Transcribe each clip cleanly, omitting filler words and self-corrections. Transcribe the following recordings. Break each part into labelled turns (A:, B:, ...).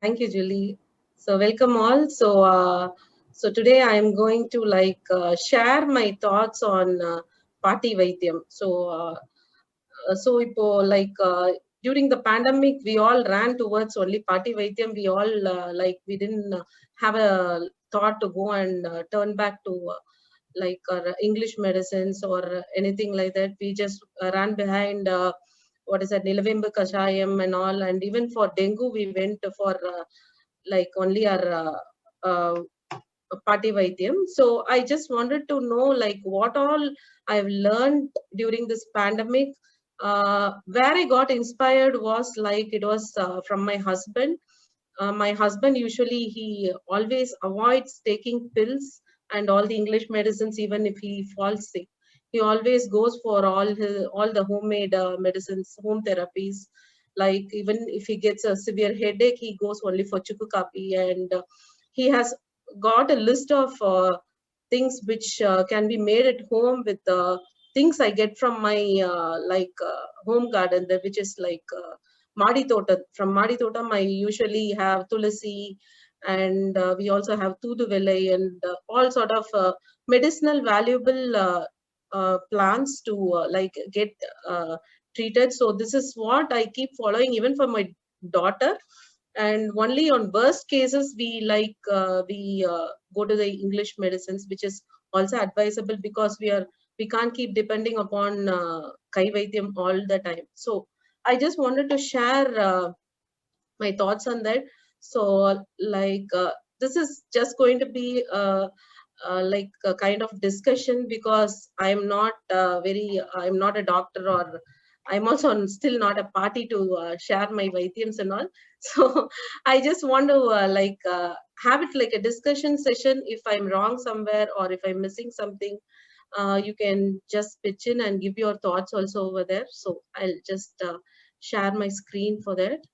A: Thank you, Julie. So welcome all. So today I am going to share my thoughts on Party Vaidyam. During the pandemic, we all ran towards only Party Vaidyam. We all we didn't have a thought to go and turn back to English medicines or anything like that. We just ran behind what is that Nilavembu Kashayam and all, and even for dengue we went for only our Party Vaidyam. So I just wanted to know like what all I've learned during this pandemic. Where I got inspired was like it was from my husband. My husband usually he always avoids taking pills and all the English medicines even if he falls sick. He always goes for all the homemade medicines, home therapies. Like even if he gets a severe headache, he goes only for chuku kapi, and he has got a list of things which can be made at home with things I get from my home garden, which is Madi Tota. From Madi Tota, I usually have tulasi, and we also have Tuduvelai and all sort of medicinal valuable plants to get treated. So this is what I keep following even for my daughter. And only on worst cases we go to the English medicines, which is also advisable because we can't keep depending upon Kai Vaidyam all the time. So I just wanted to share my thoughts on that. So this is just going to be like a kind of discussion because I'm not a doctor, or I'm also still not a party to share my Vaidyams and all. So I just want to have it like a discussion session. If I'm wrong somewhere or if I'm missing something, you can just pitch in and give your thoughts also over there. So I'll just share my screen for that.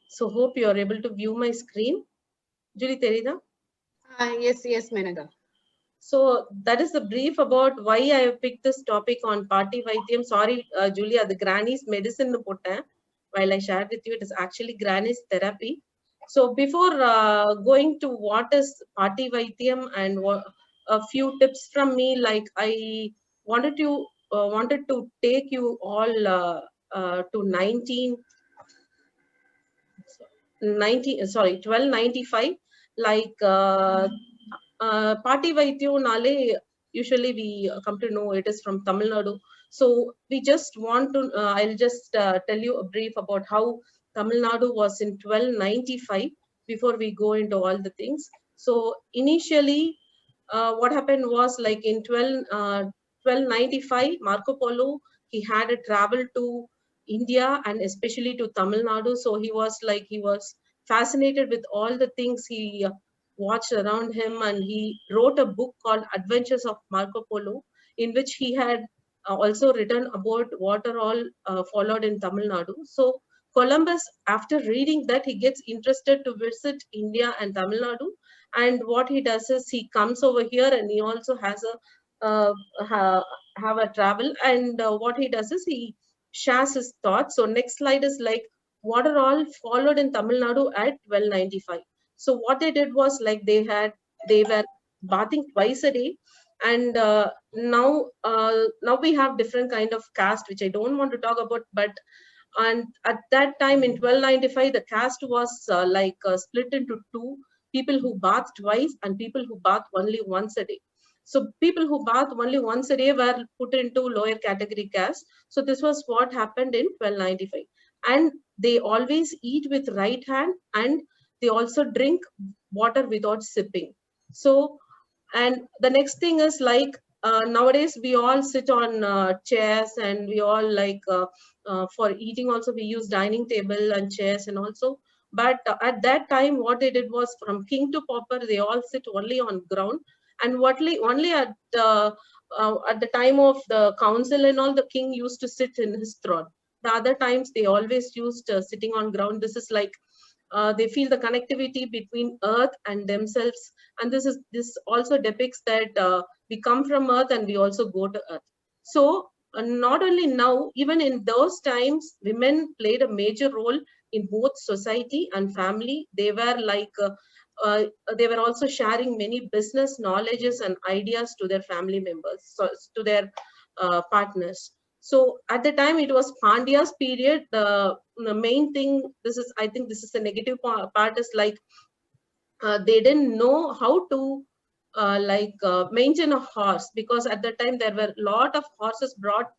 A: So hope you are able to view my screen. Julie Terida?
B: Yes, Menaka.
A: So that is the brief about why I have picked this topic on Party Vaidyam. Sorry, Julia, the granny's medicine while I shared with you, it is actually granny's therapy. So before going to what is Party Vaidyam and a few tips from me, like I wanted to take you all to 1295, like Party Vaidyo Nale, usually we come to know it is from Tamil Nadu. So we just want to, I'll just tell you a brief about how Tamil Nadu was in 1295 before we go into all the things. So initially, what happened was like in 1295, Marco Polo, he had a travel to India and especially to Tamil Nadu. So he was fascinated with all the things he watched around him, and he wrote a book called Adventures of Marco Polo, in which he had also written about what are all followed in Tamil Nadu. So Columbus, after reading that, he gets interested to visit India and Tamil Nadu, and what he does is he comes over here and he also has have a travel, and what he does is he shares his thoughts. So next slide is like what are all followed in Tamil Nadu at 1295. So what they did was like they were bathing twice a day, and now we have different kind of caste, which I don't want to talk about, but and at that time in 1295 the caste was split into two: people who bath twice and people who bath only once a day. So people who bath only once a day were put into lower category caste. So this was what happened in 1295. And they always eat with right hand, and they also drink water without sipping. So, and the next thing is like nowadays we all sit on chairs, and we all for eating also we use dining table and chairs and also. But at that time what they did was from king to pauper they all sit only on ground. And only at the time of the council and all, the king used to sit in his throne. The other times they always used sitting on ground. This is like they feel the connectivity between earth and themselves, and this also depicts that we come from earth and we also go to earth. So not only now, even in those times, women played a major role in both society and family. They were like, they were also sharing many business knowledges and ideas to their family members, so to their partners. So at the time, it was Pandya's period. The main thing, I think this is the negative part, is like they didn't know how to maintain a horse, because at that time there were a lot of horses brought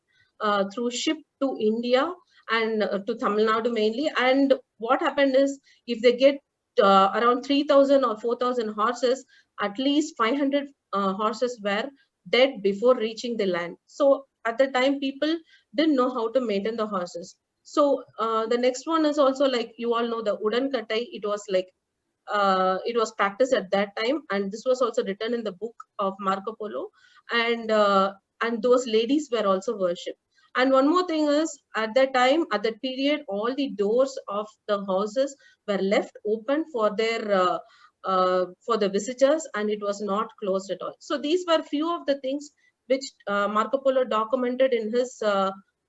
A: through ship to India and to Tamil Nadu mainly. And what happened is, if they get around 3,000 or 4,000 horses, at least 500 horses were dead before reaching the land. So at the time, people didn't know how to maintain the horses. So the next one is also like, you all know, the Udan Kattai. It was practiced at that time, and this was also written in the book of Marco Polo, and those ladies were also worshipped. And one more thing is, at that time, at that period, all the doors of the houses were left open for their for the visitors, and it was not closed at all. So these were few of the things which Marco Polo documented in his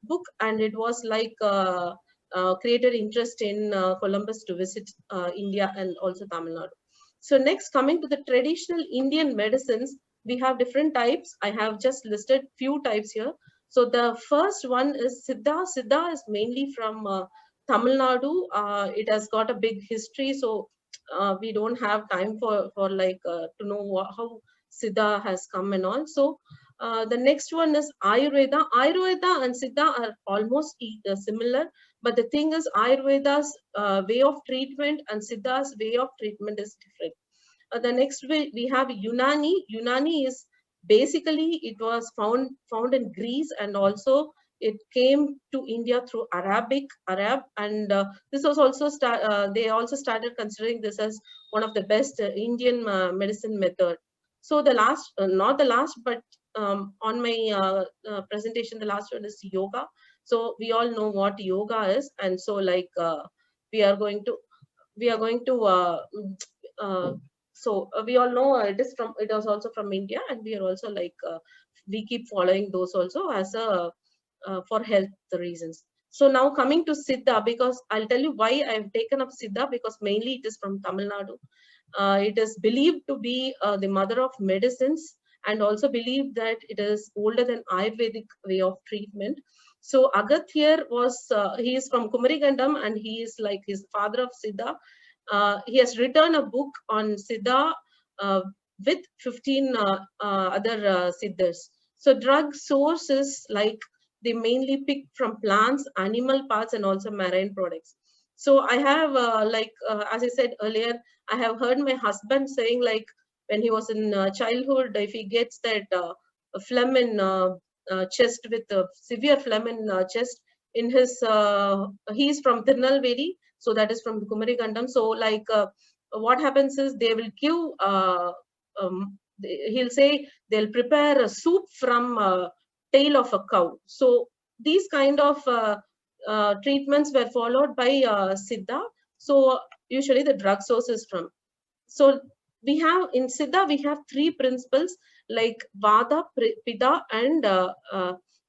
A: book, and it was like created interest in Columbus to visit India and also Tamil Nadu. So next, coming to the traditional Indian medicines, we have different types. I have just listed few types here. So the first one is Siddha. Siddha is mainly from Tamil Nadu. It has got a big history, so we don't have time for like to know how Siddha has come and all. So the next one is Ayurveda. Ayurveda and Siddha are almost similar, but the thing is, Ayurveda's way of treatment and Siddha's way of treatment is different. The next way we have Unani. Unani is basically, it was found in Greece, and also it came to India through Arab, and this was also they also started considering this as one of the best Indian medicine method. So the last, not the last, but on my presentation, the last one is yoga. So we all know what yoga is, and so like we are going to we all know it was also from India, and we are also like we keep following those also as a for health reasons. So now coming to Siddha, because I'll tell you why I've taken up Siddha, because mainly it is from Tamil Nadu. It is believed to be the mother of medicines, and also believed that it is older than Ayurvedic way of treatment. So Agathir he is from Kumarigandam, and he is like his father of Siddha. He has written a book on Siddha with 15 other Siddhas. So drug sources, like, they mainly pick from plants, animal parts, and also marine products. So I have as I said earlier, I have heard my husband saying, like, when he was in childhood, if he gets that phlegm in chest, with severe phlegm in chest, in his he's from Tirunelveli, so that is from Kumarigandam. So like what happens is, they will give he'll say they'll prepare a soup from tail of a cow. So these kind of treatments were followed by Siddha. So usually the drug source is from. So we have in Siddha, we have three principles, like Vada, Pitta, and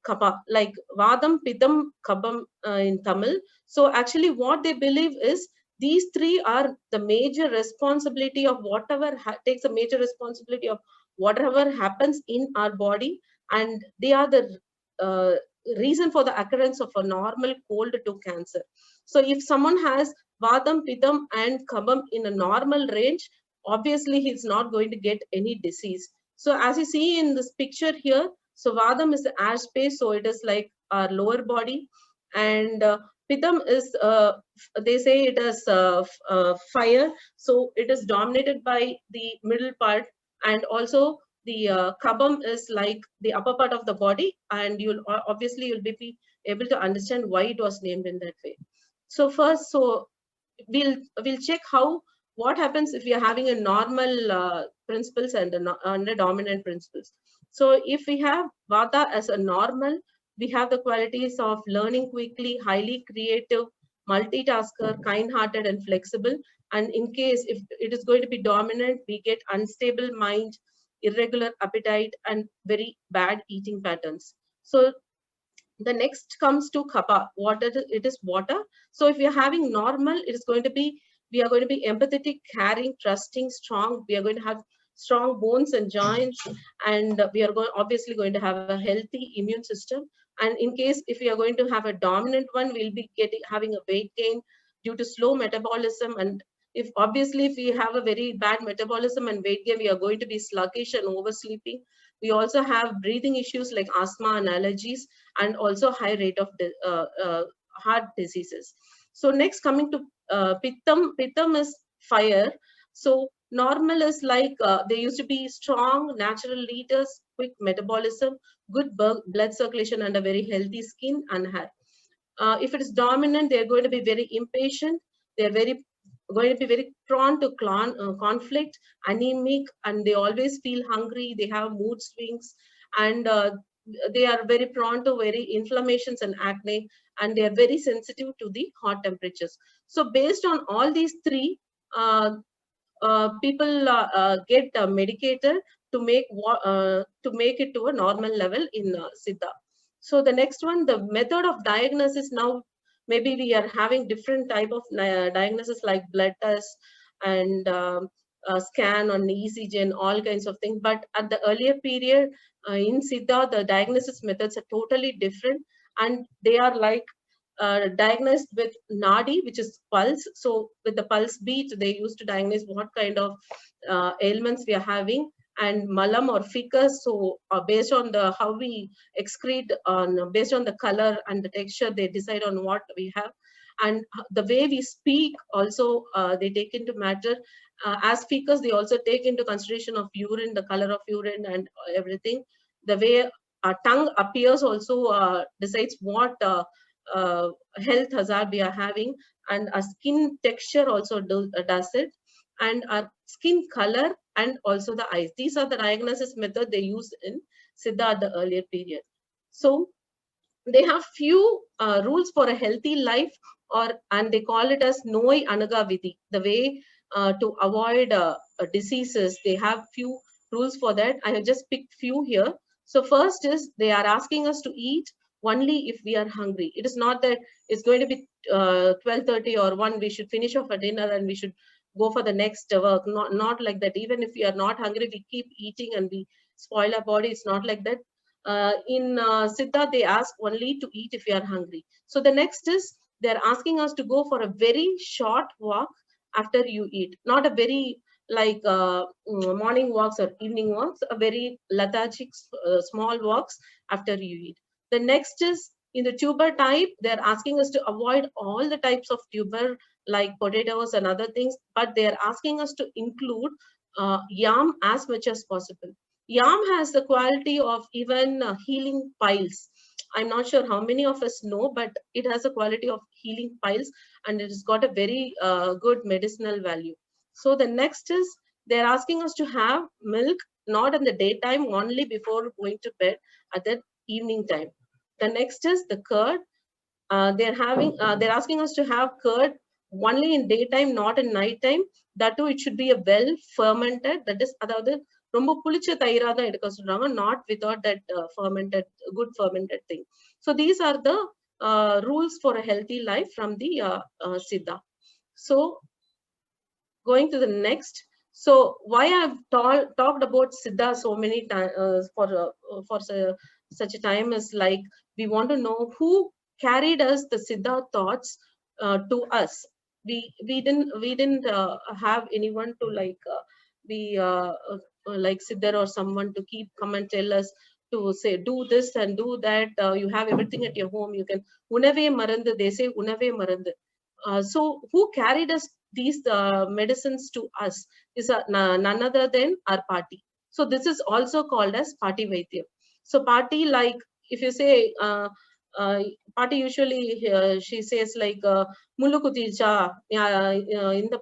A: Kapha, like Vadam, Pitam, Kabam in Tamil. So actually what they believe is, these three are the major responsibility of whatever takes a major responsibility of whatever happens in our body, and they are the reason for the occurrence of a normal cold to cancer. So if someone has Vadam, Pitam, and Kabam in a normal range, obviously he's not going to get any disease. So as you see in this picture here, so Vadam is the air space, so it is like our lower body, and Pitam is, they say it is fire, so it is dominated by the middle part, and also the Kabam is like the upper part of the body, and you'll be able to understand why it was named in that way. So first, so we'll check what happens if we are having a normal principles and a dominant principles. So if we have Vata as a normal, we have the qualities of learning quickly, highly creative, multitasker, kind-hearted, and flexible. And in case if it is going to be dominant, we get unstable mind, irregular appetite, and very bad eating patterns. So The next comes to kapha. Water, it is water. So if we are having normal, it is going to be, we are going to be empathetic, caring, trusting, strong. We are going to have strong bones and joints, and we are obviously going to have a healthy immune system. And in case if we are going to have a dominant one, we'll be having a weight gain due to slow metabolism. And if obviously if we have a very bad metabolism and weight gain, we are going to be sluggish and oversleeping. We also have breathing issues like asthma and allergies, and also high rate of heart diseases. So next, coming to Pittam. Pittam is fire. So normal is like they used to be strong, natural leaders, quick metabolism, good blood circulation, and a very healthy skin and hair. If it is dominant, they're going to be very impatient. They're going to be very prone to conflict, anemic, and they always feel hungry. They have mood swings, and they are very prone to very inflammations and acne, and they are very sensitive to the hot temperatures. So based on all these three, uh, people get medicated to make it to a normal level in Siddha. So the next one, the method of diagnosis. Now maybe we are having different type of diagnosis like blood test and scan on ECG and all kinds of things. But at the earlier period in Siddha, the diagnosis methods are totally different, and they are like diagnosed with nadi, which is pulse. So with the pulse beat, they used to diagnose what kind of ailments we are having, and malam or ficus. So based on the how we excrete, on based on the color and the texture, they decide on what we have. And the way we speak also, they take into matter. As speakers, they also take into consideration of urine, the color of urine and everything. The way our tongue appears also decides what health hazard we are having, and our skin texture also does it, and our skin color, and also the eyes. These are the diagnosis method they use in Siddha at the earlier period. So they have few rules for a healthy life, and they call it as Noi Anaga Vidhi, the way to avoid diseases. They have few rules for that. I have just picked few here. So first is they are asking us to eat only if we are hungry. It is not that it's going to be 12:30 or 1, we should finish off a dinner and we should go for the next work. Not like that. Even if we are not hungry, we keep eating and we spoil our body. It's not like that. In Siddha, they ask only to eat if you are hungry. So the next is they're asking us to go for a very short walk after you eat, not a very like morning walks or evening walks, a very lethargic small walks after you eat. The next is in the tuber type, they're asking us to avoid all the types of tuber like potatoes and other things, but they're asking us to include yam as much as possible. Yam has the quality of even healing piles. I'm not sure how many of us know, but it has a quality of healing piles, and it has got a very good medicinal value. So the next is they're asking us to have milk not in the daytime, only before going to bed at the evening time. The next is the curd. They're asking us to have curd only in daytime, not in nighttime. That too, it should be a well fermented. That is, அதாவது ரொம்ப புளிச்ச தயிரா தான் எடுக்க சொல்றாங்க, not without that fermented, good fermented thing. So these are the rules for a healthy life from the Siddha. So going to the next. So why I've talked about Siddha so many times for such a time is like we want to know who carried us the Siddha thoughts to us. We didn't have anyone to like be like Siddhar or someone to come and tell us to say do this and do that. You have everything at your home. You can unave marandu. They say unave marandu. So who carried us these medicines to us is none other than our party. So this is also called as party vaidya. So party, like if you say party, usually she says like mulukuti cha in the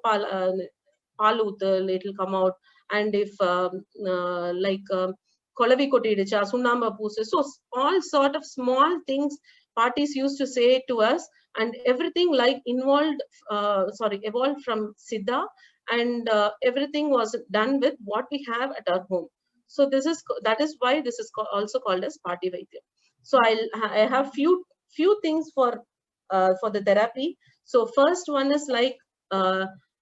A: palut it will come out, and if like kolavi kotidicha sunnamba puse. So all sort of small things parties used to say to us, and everything like evolved from Siddha, and everything was done with what we have at our home. So that is why this is also called as party vaidya. So I have few things for the therapy. So first one is like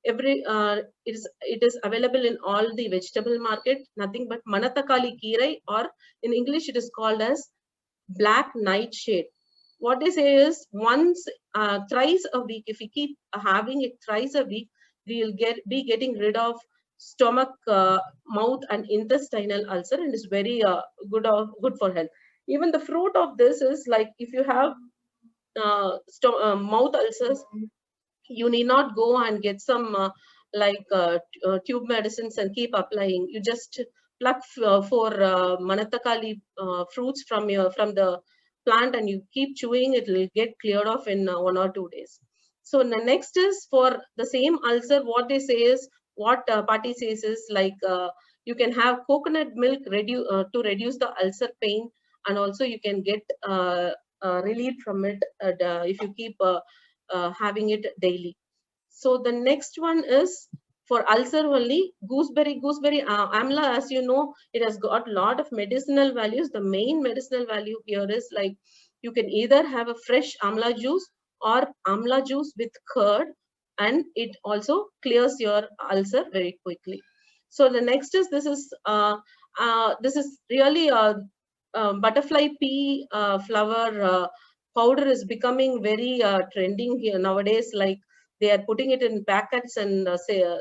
A: it is available in all the vegetable market, nothing but Manatakali Kirai, or in English it is called as black nightshade. What they say is once thrice a week, if we keep having it thrice a week, we will be getting rid of stomach, mouth and intestinal ulcer, and is very good for health. Even the fruit of this is like, if you have mouth ulcers, you need not go and get some tube medicines and keep applying. You just pluck for Manatakali fruits from the plant, and you keep chewing, it will get cleared off in 1 or 2 days. So the next is for the same ulcer, what they say is, what Patti says is like, you can have coconut milk to reduce the ulcer pain, and also you can get relief from it if you keep having it daily. So the next one is for ulcer only, gooseberry amla. As you know, it has got a lot of medicinal values. The main medicinal value here is like, you can either have a fresh amla juice or amla juice with curd, and it also clears your ulcer very quickly. So the next is, this is really a butterfly pea flower powder is becoming very trending here nowadays. Like, they are putting it in packets and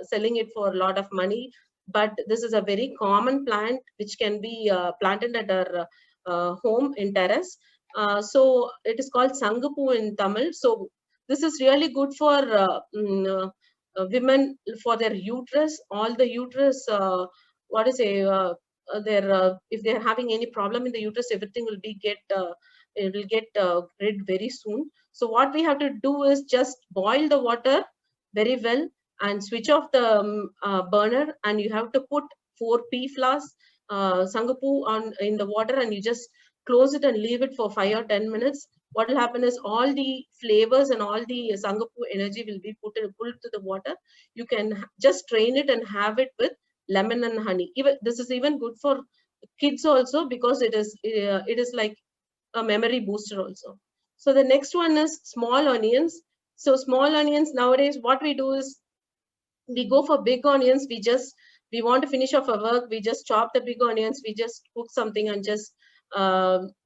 A: selling it for a lot of money. But this is a very common plant which can be planted at our home in terrace. So it is called Sangapu in Tamil. So this is really good for women, for their uterus, all the uterus, what is if they're having any problem in the uterus, everything will be it will get rid very soon. So what we have to do is just boil the water very well and switch off the burner, and you have to put 4 pea flowers, Sangapu in the water, and you just close it and leave it for 5 or 10 minutes. What will happen is, all the flavors and all the Sangapu energy will be pulled to the water. You can just strain it and have it with lemon and honey. Even this is even good for kids also, because it is like a memory booster also. So the next one is small onions. So small onions, nowadays what we do is, we go for big onions. We want to finish off our work, we just chop the big onions, we just cook something and just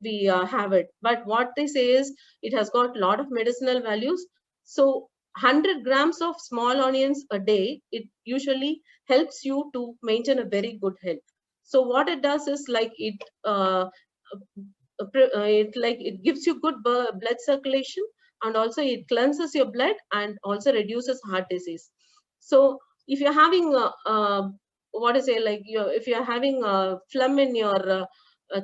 A: we have it. But what they say is, it has got a lot of medicinal values. So 100 grams of small onions a day, it usually helps you to maintain a very good health. So what it does is like, it gives you good blood circulation, and also it cleanses your blood and also reduces heart disease. So if you're having if you're having phlegm in your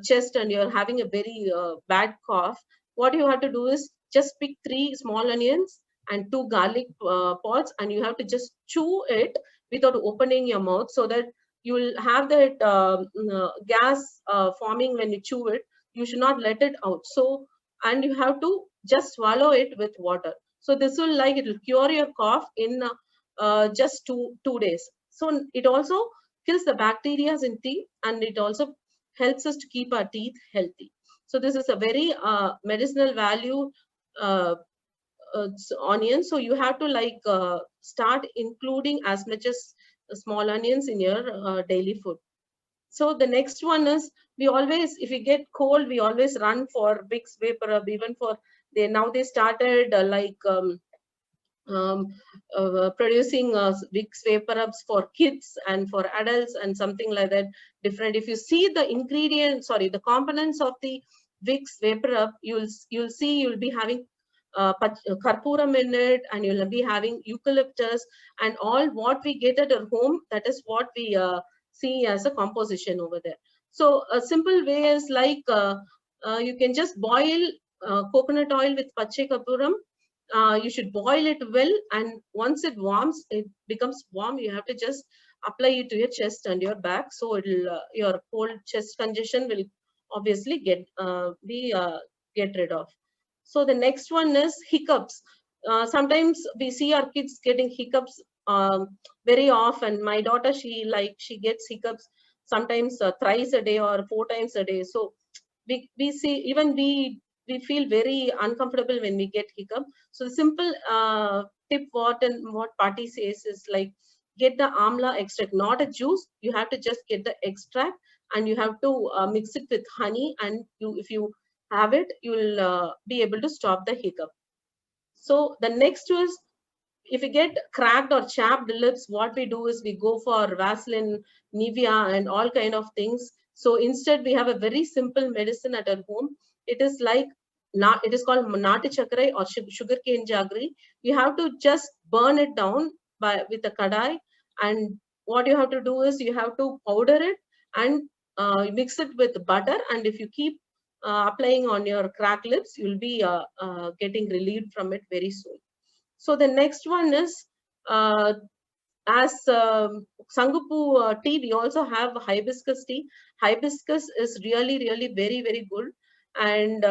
A: chest, and you're having a very bad cough, what you have to do is just pick 3 small onions and 2 garlic pods, and you have to just chew it without opening your mouth, so that you will have that gas forming when you chew it. You should not let it out. So, and you have to just swallow it with water. So this will it will cure your cough in just two days. So it also kills the bacteria in teeth, and it also helps us to keep our teeth healthy. So this is a very medicinal value onion. So you have to start including as much as small onions in your daily food. So the next one is, we always, if we get cold, we always run for Vicks VapoRub. Even for now they started producing Vicks VapoRubs for kids and for adults and something like that. Different. If you see the the components of the Vicks VapoRub, you'll see you'll be having karpuram in it, and you'll be having eucalyptus, and all what we get at our home, that is what we see as a composition over there. So a simple way is you can just boil coconut oil with pache karpuram. You should boil it well, and once it warms, it becomes warm, you have to just apply it to your chest and your back. So it'll your cold chest congestion will obviously get rid of. So the next one is hiccups. Sometimes we see our kids getting hiccups very often. My daughter, she gets hiccups sometimes thrice a day or 4 times a day. So we see, even we feel very uncomfortable when we get hiccup. So the simple tip what Patti says is like, get the amla extract, not a juice. You have to just get the extract, and you have to mix it with honey, and if you have it, you will be able to stop the hiccup. So the next is, if you get cracked or chapped lips, what we do is we go for Vaseline, Nivea, and all kind of things. So instead, we have a very simple medicine at our home. It is like, it is called Nati Chakrai or sugarcane jaggery. You have to just burn it down with a kadai, and what you have to do is you have to powder it and mix it with butter. And if you keep applying on your cracked lips, you'll be getting relieved from it very soon. So the next one is, as Sangupu tea, we also have hibiscus tea. Hibiscus is really, really very, very good. And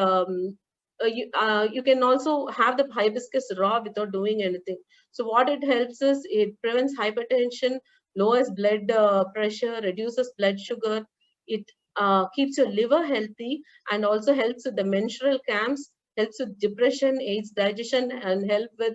A: you can also have the hibiscus raw without doing anything. So what it helps is, it prevents hypertension, lowers blood pressure, reduces blood sugar. It keeps your liver healthy, and also helps with the menstrual cramps, helps with depression, aids digestion, and help with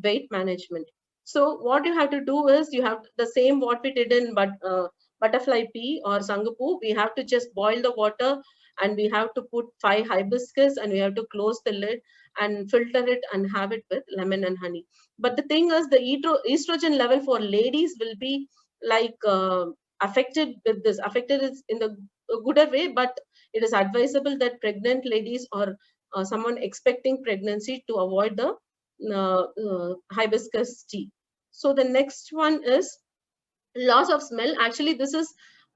A: weight management. So what you have to do is, you have the same what we did in butterfly pea or Sangupu. We have to just boil the water, and we have to put 5 hibiscus, and we have to close the lid and filter it and have it with lemon and honey. But the thing is, the estrogen level for ladies will be like affected with this. Affected is in the gooder way, but it is advisable that pregnant ladies or someone expecting pregnancy to avoid the hibiscus tea. So the next one is loss of smell. Actually, this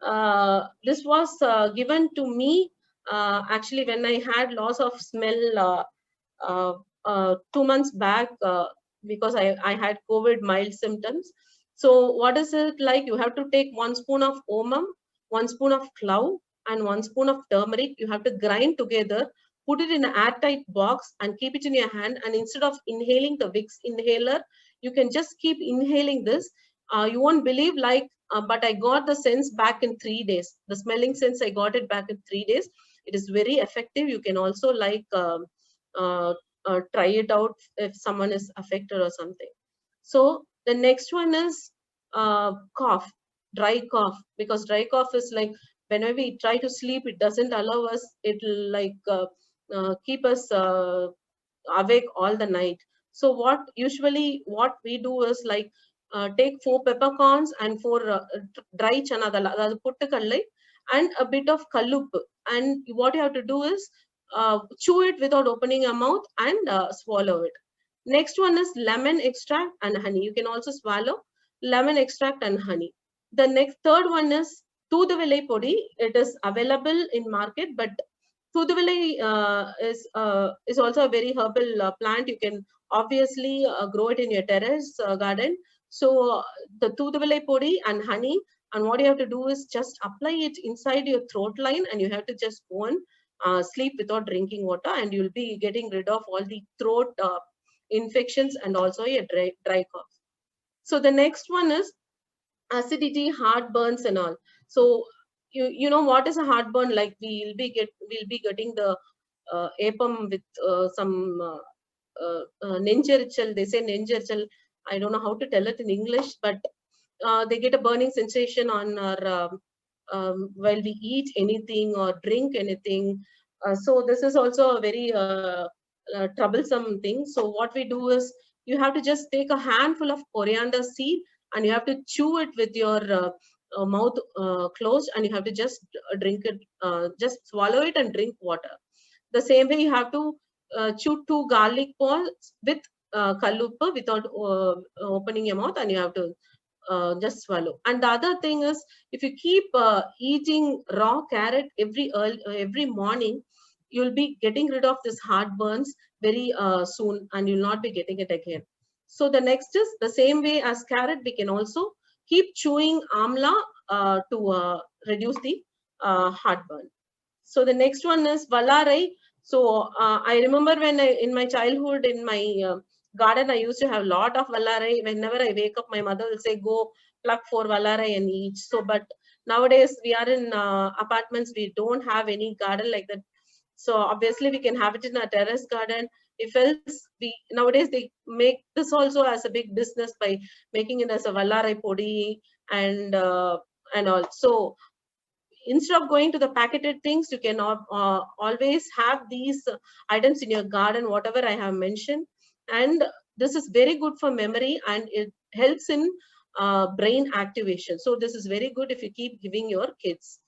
A: was given to me actually when I had loss of smell 2 months back, because I had COVID mild symptoms. So what is it like? You have to take 1 spoon of omum, 1 spoon of clove, and 1 spoon of turmeric. You have to grind together, put it in an airtight box, and keep it in your hand. And instead of inhaling the Vicks inhaler, you can just keep inhaling this. You won't believe, like, but I got the sense back in 3 days. The smelling sense, I got it back in 3 days. It is very effective. You can also like try it out if someone is affected or something. So the next one is cough, dry cough, because dry cough is like, whenever we try to sleep, it doesn't allow us. It'll like keep us awake all the night. So what we do is like, take 4 peppercorns and 4 dry chana dal, adhaadu puttu kallai, and a bit of kallup. And what you have to do is chew it without opening your mouth, and swallow it. Next one is lemon extract and honey. You can also swallow lemon extract and honey. The third one is Thuduvilai podi. It is available in market, but Thuduvilai is also a very herbal plant. You can obviously grow it in your terrace garden. So the Thuduvilai podi and honey, and what you have to do is just apply it inside your throat line, and you have to just go and sleep without drinking water, and you'll be getting rid of all the throat infections and also a dry cough. So the next one is acidity, heartburns, and all. So you know what is a heartburn? Like, we'll be getting the apam with some nenjerichal. They say nenjerichal. I don't know how to tell it in English, but they get a burning sensation on our while we eat anything or drink anything. So this is also a very troublesome thing. So what we do is, you have to just take a handful of coriander seed, and you have to chew it with your mouth closed, and you have to just drink it, just swallow it and drink water. The same way, you have to chew 2 garlic balls with kallupa without opening your mouth, and you have to just swallow. And the other thing is, if you keep eating raw carrot every morning, you'll be getting rid of this heartburns very soon, and you'll not be getting it again. So the next is, the same way as carrot, we can also keep chewing amla to reduce the heartburn. So the next one is Vallarai. So I remember when in my childhood, in my garden, I used to have a lot of Vallarai. Whenever I wake up, my mother will say, go pluck 4 Vallarai and eat. So, but Nowadays, we are in apartments. We don't have any garden like that. So obviously we can have it in a terrace garden. If else, nowadays they make this also as a big business by making it as a vallarai podi and all. So instead of going to the packeted things, you can always have these items in your garden, whatever I have mentioned. And this is very good for memory, and it helps in brain activation. So this is very good if you keep giving your kids.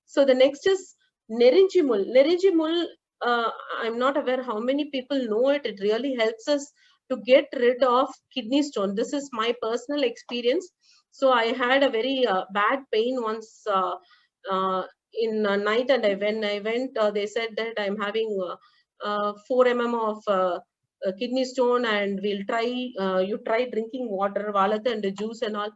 A: So the next is Nerinji Mul. Nerinji Mul, I'm not aware how many people know it. It really helps us to get rid of kidney stone. This is my personal experience. So I had a very bad pain once in night, and when I went, they said that I'm having 4 mm of kidney stone, and we'll try, you try drinking water, valatha and the juice and all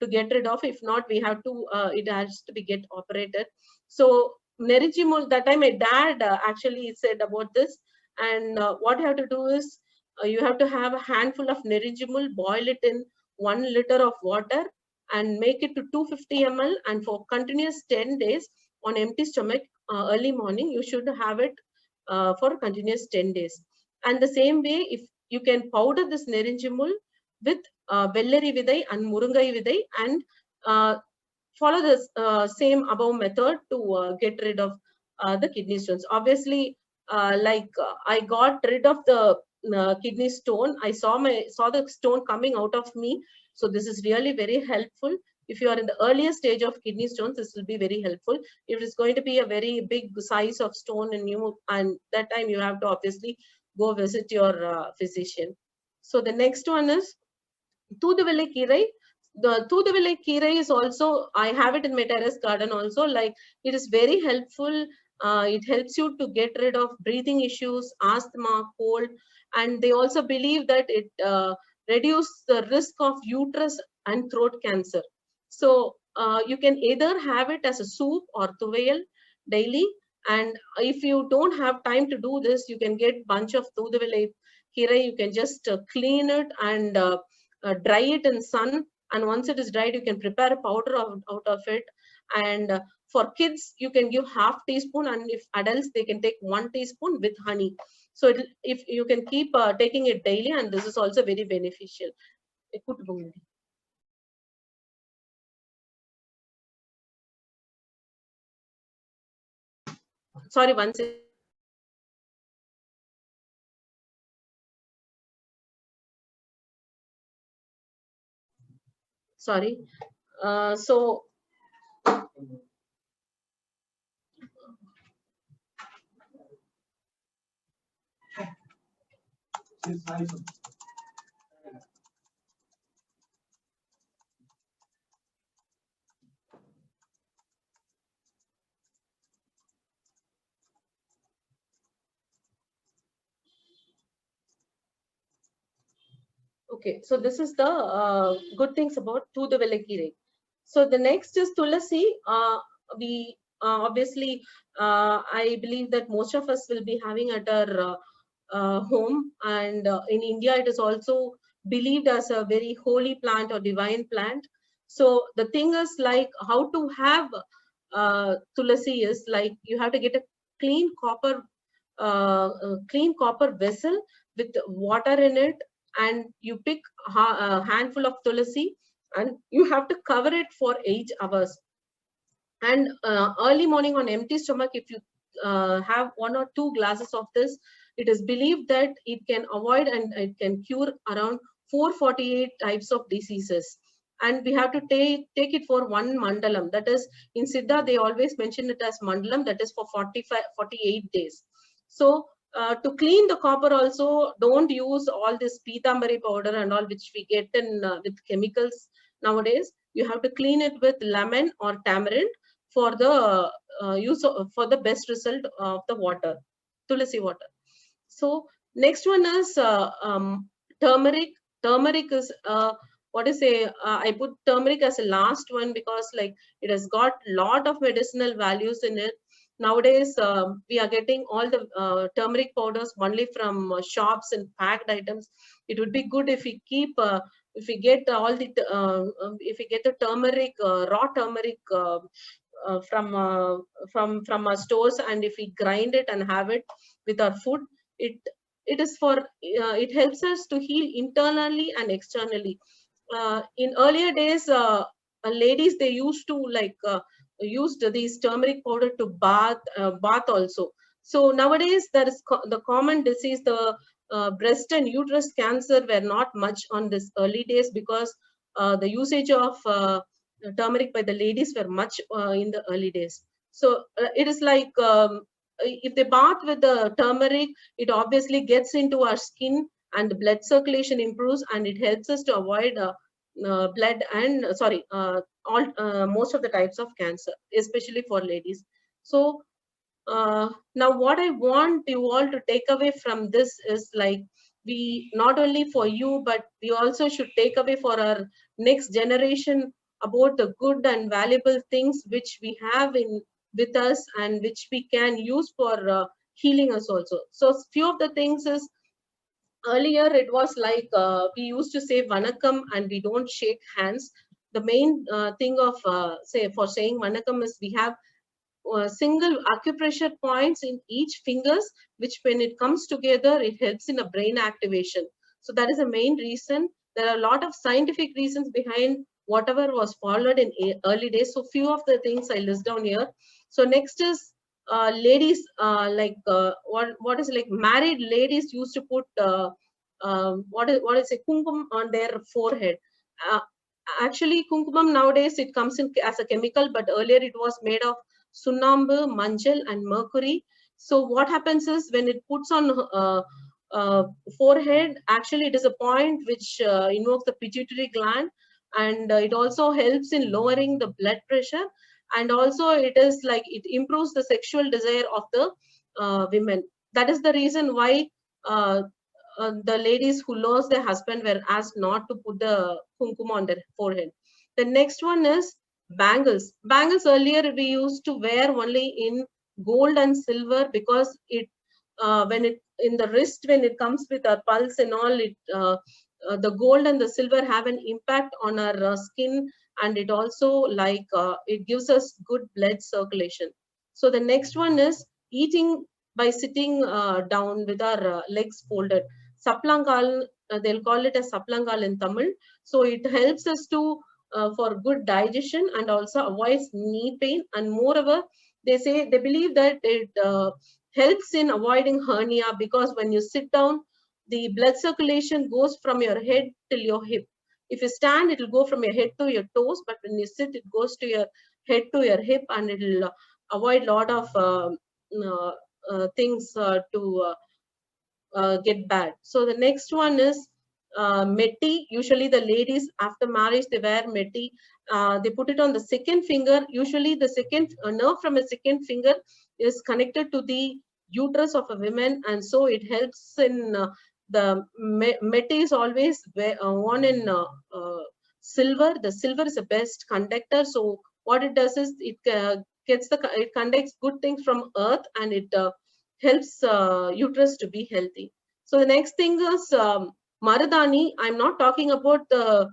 A: to get rid of. If not, we have to, it has to be get operated. So Nerijimul, that time my dad actually said about this, and what you have to do is you have to have a handful of Nerijimul, boil it in 1 liter of water and make it to 250 ml, and for continuous 10 days on empty stomach, early morning, you should have it for continuous 10 days. And the same way, if you can powder this Nerinjimul with Vellari Vidai and Murungai Vidai, and follow this same above method to get rid of the kidney stones. Obviously, I got rid of the kidney stone. I saw the stone coming out of me. So this is really very helpful. If you are in the earlier stage of kidney stones, this will be very helpful. If it's going to be a very big size of stone in you, and that time you have to obviously go visit your physician. So the next one is Thoothuvillai Kirai. The Thoothuvillai Kirai is also, I have it in my terrace garden also. Like, it is very helpful. It helps you to get rid of breathing issues, asthma, cold, and they also believe that it reduces the risk of uterus and throat cancer. So you can either have it as a soup or tuvail daily. And if you don't have time to do this, you can get bunch of Thoothuvillai Kirai. You can just clean it and dry it in sun, and once it is dried, you can prepare a powder out of it. And for kids, you can give half teaspoon, and if adults, they can take 1 teaspoon with honey. So if you can keep taking it daily, and this is also very beneficial. Sorry, once. Sorry. So okay, so this is the good things about Thoothuvillai Kirai. So the next is Tulasi. We obviously, I believe that most of us will be having at our home, and in India, it is also believed as a very holy plant or divine plant. So the thing is, like, how to have Tulasi is like, you have to get a clean copper vessel with water in it, and you pick a handful of Tulasi, and you have to cover it for 8 hours. And early morning on empty stomach, if you have 1 or 2 glasses of this, it is believed that it can avoid and it can cure around 448 types of diseases. And we have to take it for 1 mandalam. That is, in Siddha, they always mention it as mandalam, that is for 48 days. So to clean the copper also, don't use all this pitambari powder and all which we get in with chemicals nowadays. You have to clean it with lemon or tamarind for the for the best result of the water, Tulasi water. So next one is turmeric. Turmeric is what is a I put turmeric as a last one because like it has got lot of medicinal values in it. Nowadays we are getting all the turmeric powders only from shops and packed items. It would be good if we keep if we get if we get the turmeric, raw turmeric from our stores, and if we grind it and have it with our food, it it is for it helps us to heal internally and externally. In earlier days, ladies, they used to used these turmeric powder to bath also. So nowadays there is the common disease, the breast and uterus cancer were not much on this early days, because the usage of turmeric by the ladies were much in the early days. So it is like, if they bath with the turmeric, it obviously gets into our skin and the blood circulation improves, and it helps us to avoid blood and all most of the types of cancer, especially for ladies. So now what I want you all to take away from this is, like, we not only for you, but we also should take away for our next generation about the good and valuable things which we have in with us, and which we can use for healing us also. So few of the things is, earlier it was like, we used to say vanakkam and we don't shake hands. The main thing of say for saying vanakkam is, we have single acupressure points in each fingers, which when it comes together, it helps in a brain activation. So that is the main reason. There are a lot of scientific reasons behind whatever was followed in early days. So few of the things I list down here. So next is, ladies, what is like married ladies used to put what is a kumkum on their forehead. Uh, Actually, kumkumam nowadays it comes in as a chemical, but earlier it was made of sunnambu, manjal, and mercury. So what happens is, when it puts on forehead, actually it is a point which invokes the pituitary gland, and it also helps in lowering the blood pressure, and also it is like it improves the sexual desire of the women. That is the reason why the ladies who lost their husband were asked not to put the kumkum on their forehead. The next one is bangles. Bangles, earlier we used to wear only in gold and silver, because it when it in the wrist, when it comes with our pulse and all, it the gold and the silver have an impact on our skin, and it also like it gives us good blood circulation. So the next one is eating by sitting down with our legs folded. Saplangal, they'll call it as saplangal in Tamil. So it helps us to for good digestion, and also avoids knee pain. And moreover, they believe that it helps in avoiding hernia, because when you sit down, the blood circulation goes from your head till your hip. If you stand, it will go from your head to your toes, but when you sit, it goes to your head to your hip, and it will avoid a lot of things to get bad. So the next one is meti. Usually the ladies after marriage, they wear meti. They put it on the second finger. Usually the second nerve from a second finger is connected to the uterus of a woman, and so it helps in the meti is always worn in silver. The silver is the best conductor. So what it does is, it it conducts good things from earth, and it helps uterus to be healthy. So the next thing is Maradani. I'm not talking about the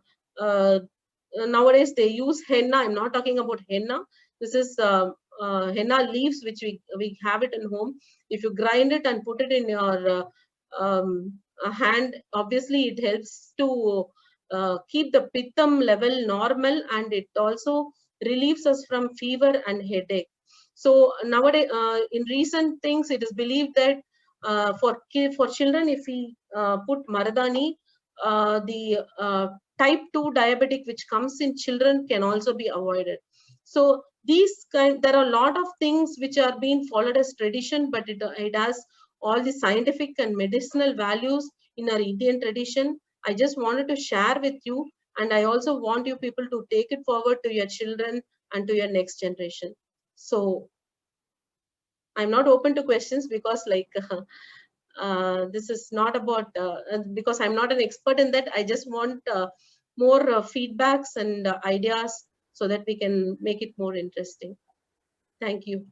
A: nowadays they use henna. I'm not talking about henna. This is henna leaves, which we have it in home. If you grind it and put it in your hand, obviously it helps to keep the pittam level normal, and it also relieves us from fever and headache. So nowadays, in recent things, it is believed that for children, if we put Maradani, the type 2 diabetic which comes in children can also be avoided. So there are a lot of things which are being followed as tradition, but it has all the scientific and medicinal values in our Indian tradition. I just wanted to share with you, and I also want you people to take it forward to your children and to your next generation. So I'm not open to questions, because like this is not about because I'm not an expert in that. I just want more feedbacks and ideas, so that we can make it more interesting. Thank you.